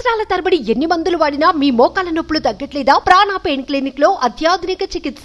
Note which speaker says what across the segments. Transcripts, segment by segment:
Speaker 1: సంవత్సరాల తరబడి ఎన్ని మందులు వాడినా మీ మోకాల నొప్పులు తగ్గట్లేదా? ప్రాణ పెయిన్ క్లినిక్ లో అత్యాధునిక చికిత్స.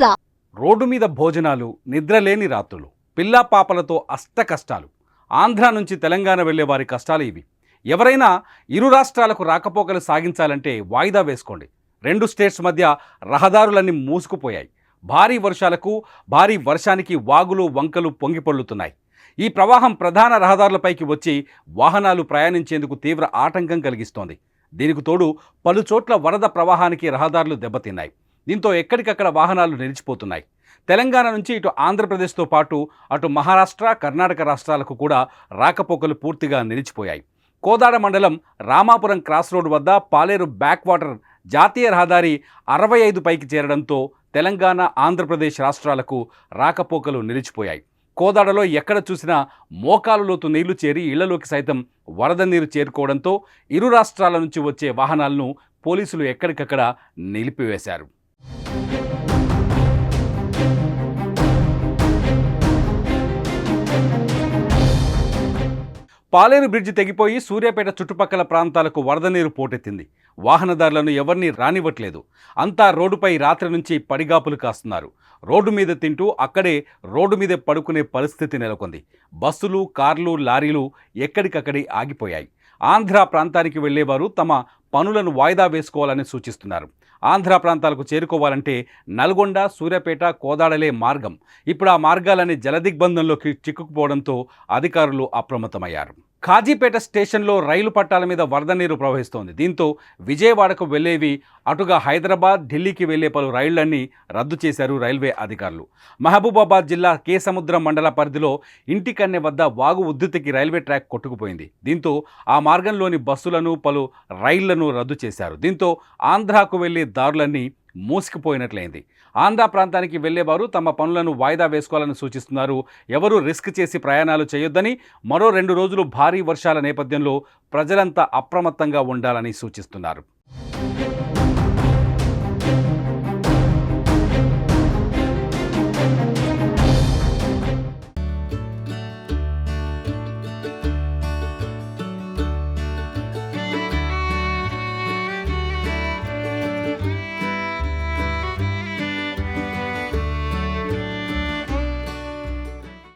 Speaker 2: రోడ్డు మీద భోజనాలు, నిద్రలేని రాత్రులు, పిల్లా పాపలతో అష్ట కష్టాలు. ఆంధ్ర నుంచి తెలంగాణ వెళ్లే వారి కష్టాలు ఇవి. ఎవరైనా ఇరు రాష్ట్రాలకు రాకపోకలు సాగించాలంటే వాయిదా వేసుకోండి. రెండు స్టేట్స్ మధ్య రహదారులన్నీ మూసుకుపోయాయి. భారీ వర్షాలకు, భారీ వర్షానికి వాగులు వంకలు పొంగిపొర్లుతున్నాయి. ఈ ప్రవాహం ప్రధాన రహదారులపైకి వచ్చి వాహనాలు ప్రయాణించేందుకు తీవ్ర ఆటంకం కలిగిస్తోంది. దీనికి తోడు పలుచోట్ల వరద ప్రవాహానికి రహదారులు దెబ్బతిన్నాయి. దీంతో ఎక్కడికక్కడ వాహనాలు నిలిచిపోతున్నాయి. తెలంగాణ నుంచి ఇటు ఆంధ్రప్రదేశ్తో పాటు అటు మహారాష్ట్ర, కర్ణాటక రాష్ట్రాలకు కూడా రాకపోకలు పూర్తిగా నిలిచిపోయాయి. కోదాడ మండలం రామాపురం క్రాస్ రోడ్ వద్ద పాలేరు బ్యాక్ వాటర్ జాతీయ రహదారి 65 పైకి చేరడంతో తెలంగాణ, ఆంధ్రప్రదేశ్ రాష్ట్రాలకు రాకపోకలు నిలిచిపోయాయి. కోదాడలో ఎక్కడ చూసినా మోకాలు లోతు నీళ్లు చేరి ఇళ్లలోకి సైతం వరద నీరు చేరుకోవడంతో ఇరు రాష్ట్రాల నుంచి వచ్చే వాహనాలను పోలీసులు ఎక్కడికక్కడ నిలిపివేశారు. పాలేరు బ్రిడ్జి తెగిపోయి సూర్యాపేట చుట్టుపక్కల ప్రాంతాలకు వరద నీరు పోటెత్తింది. వాహనదారులను ఎవరిని రానివ్వట్లేదు. అంతా రోడ్డుపై రాత్రి నుంచి పడిగాపులు కాస్తున్నారు. రోడ్డు మీద తింటూ అక్కడే రోడ్డు మీదే పడుకునే పరిస్థితి నెలకొంది. బస్సులు, కార్లు, లారీలు ఎక్కడికక్కడే ఆగిపోయాయి. ఆంధ్ర ప్రాంతానికి వెళ్లేవారు తమ పనులను వాయిదా వేసుకోవాలని సూచిస్తున్నారు. ఆంధ్ర ప్రాంతాలకు చేరుకోవాలంటే నల్గొండ, సూర్యాపేట, కోదాడలే మార్గం. ఇప్పుడు ఆ మార్గాలన్నీ జలదిగ్బంధంలోకి చిక్కుకుపోవడంతో అధికారులు అప్రమత్తమయ్యారు. కాజీపేట స్టేషన్లో రైలు పట్టాల మీద వరద నీరు ప్రవహిస్తోంది. దీంతో విజయవాడకు వెళ్లేవి, అటుగా హైదరాబాద్, ఢిల్లీకి వెళ్లే పలు రైళ్లన్నీ రద్దు చేశారు రైల్వే అధికారులు. మహబూబాబాద్ జిల్లా కేసముద్రం మండల పరిధిలో ఇంటికన్నె వద్ద వాగు ఉద్ధృతికి రైల్వే ట్రాక్ కొట్టుకుపోయింది. దీంతో ఆ మార్గంలోని బస్సులను, పలు రైళ్లను రద్దు చేశారు. దీంతో ఆంధ్రాకు వెళ్లే దారులన్నీ మూసుకుపోయినట్లయింది. ఆంధ్ర ప్రాంతానికి వెళ్లేవారు తమ పనులను వాయిదా వేసుకోవాలని సూచిస్తున్నారు. ఎవరూ రిస్క్ చేసి ప్రయాణాలు చేయొద్దని, మరో 2 రోజులు భారీ వర్షాల నేపథ్యంలో ప్రజలంతా అప్రమత్తంగా ఉండాలని సూచిస్తున్నారు.